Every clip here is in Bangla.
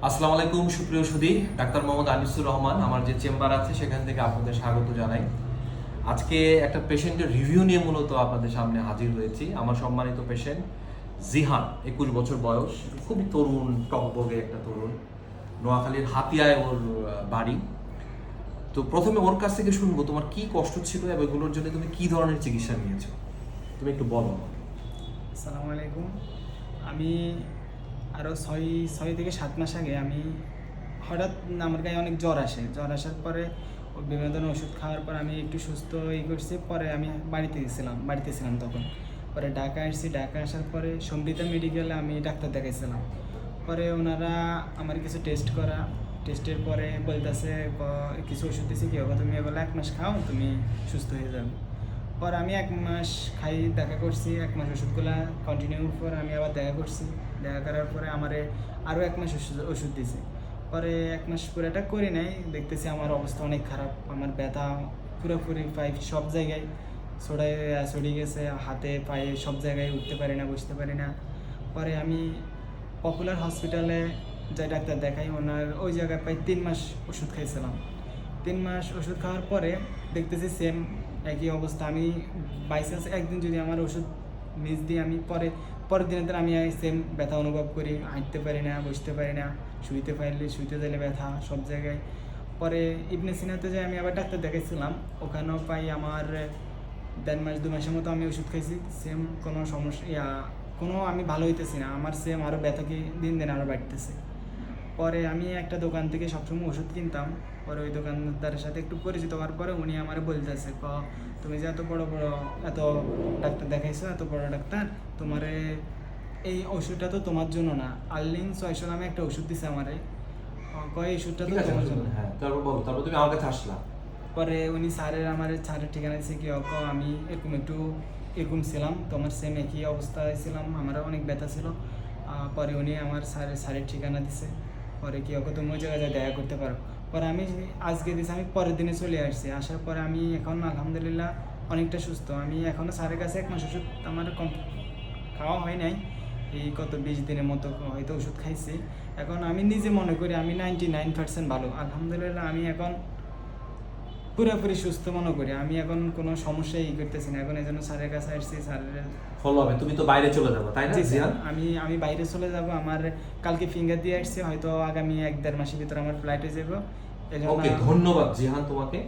আসসালামু আলাইকুম সুপ্রিয় সুধী, ডাক্তার মোহাম্মদ আনিসুর রহমান আমার যে চেম্বার আছে সেখান থেকে আপনাদের স্বাগত জানাই। আজকে একটা পেশেন্টের রিভিউ নিয়ে মূলত আপনাদের সামনে হাজির হয়েছি। আমার সম্মানিত পেশেন্ট জিহান, 21 বছর বয়স, খুবই তরুণ, টকবগে একটা তরুণ। নোয়াখালীর হাতিয়ায় ওর বাড়ি। তো প্রথমে ওর কাছ থেকে শুনবো তোমার কি কষ্ট ছিল এবং এগুলোর জন্য তুমি কি ধরনের চিকিৎসা নিয়েছো, তুমি একটু বলো আমাকে। আসসালামু আলাইকুম। আমি আরও ছয় ছয় থেকে 7 মাস আগে আমি হঠাৎ আমার গায়ে অনেক জ্বর আসে। জ্বর আসার পরে বিভিন্ন ধরনের ওষুধ খাওয়ার পর আমি একটু সুস্থ করছি। পরে আমি বাড়িতে ছিলাম তখন। পরে ঢাকা আসছি। ঢাকা আসার পরে সমৃদ্ধা মেডিকেলে আমি ডাক্তার দেখাইছিলাম। পরে ওনারা আমার কিছু টেস্টের পরে বলতেছে কিছু ওষুধ দিয়েছে, কি হবে, তুমি এগুলো 1 মাস খাও, তুমি সুস্থ হয়ে যাবে। পর আমি 1 মাস দেখা করছি। 1 মাস ওষুধগুলো কন্টিনিউর পর আমি আবার দেখা করছি। দেখা করার পরে আমারে আরও 1 মাস ওষুধ দিছে। পরে 1 মাস পুরোটা করি নাই, দেখতেছি আমার অবস্থা অনেক খারাপ। আমার ব্যথা পুরোপুরি পাই সব জায়গায় ছড়িয়ে গেছে, হাতে পায়ে সব জায়গায় উঠতে পারি না, বসতে পারি না। পরে আমি পপুলার হসপিটালে যাই ডাক্তার দেখাই, ওনার ওই জায়গায় প্রায় 3 মাস ওষুধ খাইছিলাম। 3 মাস ওষুধ খাওয়ার পরে দেখতেছি সেম একই অবস্থা। আমি বাইচান্স একদিন যদি আমার ওষুধ মিস দিই, আমি পরের দিনের আমি সেম ব্যথা অনুভব করি। হাঁটতে পারি না, বসতে পারি না, শুইতে গেলে ব্যথা সব জায়গায়। পরে ইবনে সিনাতে যাই আমি আবার ডাক্তার দেখাইছিলাম। ওখানেও পাই আমার 1.5 মাস 2 মাসের মতো আমি ওষুধ খাইছি, সেম কোনো সমস্যা কোনো আমি ভালো হইতেছি না। আমার সেম আরও ব্যথা কি দিন দিন আরও বাড়তেছে। পরে আমি একটা দোকান থেকে সবসময় ওষুধ কিনতাম। পরে ওই দোকানদারের সাথে একটু পরিচিত হওয়ার পরে উনি আমার বলতেছে, তুমি যে এত ডাক্তার দেখাইছো, এত বড় ডাক্তার, তোমারে এই ওষুধটা তো তোমার জন্য না। আর্লিং 600 নামে একটা ওষুধ দিছে আমারে। এই ওষুধটা তো তোমার জন্য। হ্যাঁ, তারপর বলো, তারপর তুমি আমার কাছে আসলা। পরে উনি স্যারের ঠিকানা দিচ্ছে, কি আমি এরকম ছিলাম, তোমার সেম একই অবস্থায় ছিলাম, আমারও অনেক ব্যথা ছিল। পরে উনি আমার স্যারের ঠিকানা দিছে। পরে কি তুমি ওই জায়গায় দেখা করতে পারো। পরে আমি আজকে দিছি, আমি পরের দিনে চলে আসছি। আসার পরে আমি এখন আলহামদুলিল্লাহ অনেকটা সুস্থ। আমি এখনও স্যারের কাছে 1 মাস ওষুধ আমার খাওয়া হয় নাই। এই 20 দিনের মতো হয়তো ওষুধ খাইছি। এখন আমি নিজে মনে করি আমি 99% ভালো আলহামদুলিল্লাহ। আমি এখন পুরোপুরি সুস্থ মনে করি। আমি এখন কোনো সমস্যাই করতেছি না। এখন এই জন্য স্যারের কাছে আসছি। স্যারের ফলো হবে, তুমি তো বাইরে চলে যাবো তাই না জিহান? আমি বাইরে চলে যাব। আমার কালকে ফিঙ্গার দিয়ে আসছে, হয়তো আগামী 1-1.5 মাসের ভিতরে আমার ফ্লাইটে যাব। ওকে, ধন্যবাদ জিহান তোমাকে।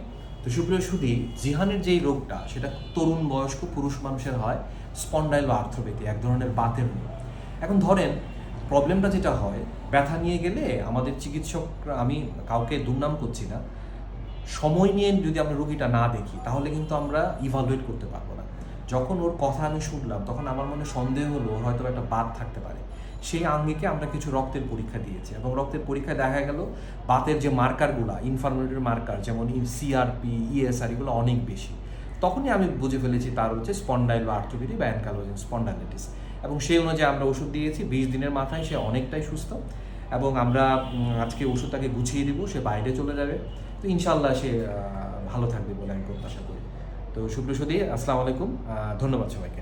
তো সুপ্রিয় সুধী, জিহানের যেই রোগটা সেটা তরুণ বয়স্ক পুরুষ মানুষের হয়, স্পন্ডাইল বা আর্থ্রোপ্যাথি, এক ধরনের বাতের রোগ। এখন ধরেন প্রবলেমটা যেটা হয়, ব্যথা নিয়ে গেলে আমাদের চিকিৎসকরা, আমি কাউকে দুর্নাম করছি না, সময় নিয়ে যদি আমরা রোগীটা না দেখি তাহলে কিন্তু আমরা ইভালুয়েট করতে পারবো না। যখন ওর কথা আমি শুনলাম তখন আমার মনে সন্দেহ হলো ওর হয়তো একটা বাত থাকতে পারে। সেই আঙ্গিকে আমরা কিছু রক্তের পরীক্ষা দিয়েছি এবং রক্তের পরীক্ষায় দেখা গেল বাতের যে মার্কারগুলো, ইনফ্লামেটরি মার্কার যেমন সিআরপি, ইএসআর, এগুলো অনেক বেশি। তখনই আমি বুঝে ফেলেছি তার হচ্ছে স্পন্ডাইল বা আর্থ্রোপ্যাথি বা অ্যানকাইলোজিং স্পন্ডাইলাইটিস। এবং সেই অনুযায়ী আমরা ওষুধ দিয়েছি। 20 দিনের মাথায় সে অনেকটাই সুস্থ এবং আমরা আজকে ওষুধটাকে গুছিয়ে দিব, সে বাইরে চলে যাবে। তো ইনশাল্লাহ সে ভালো থাকবে বলে আমি প্রত্যাশা করি। তো সুপ্রিয় সুধী, আসসালামু আলাইকুম, ধন্যবাদ সবাইকে।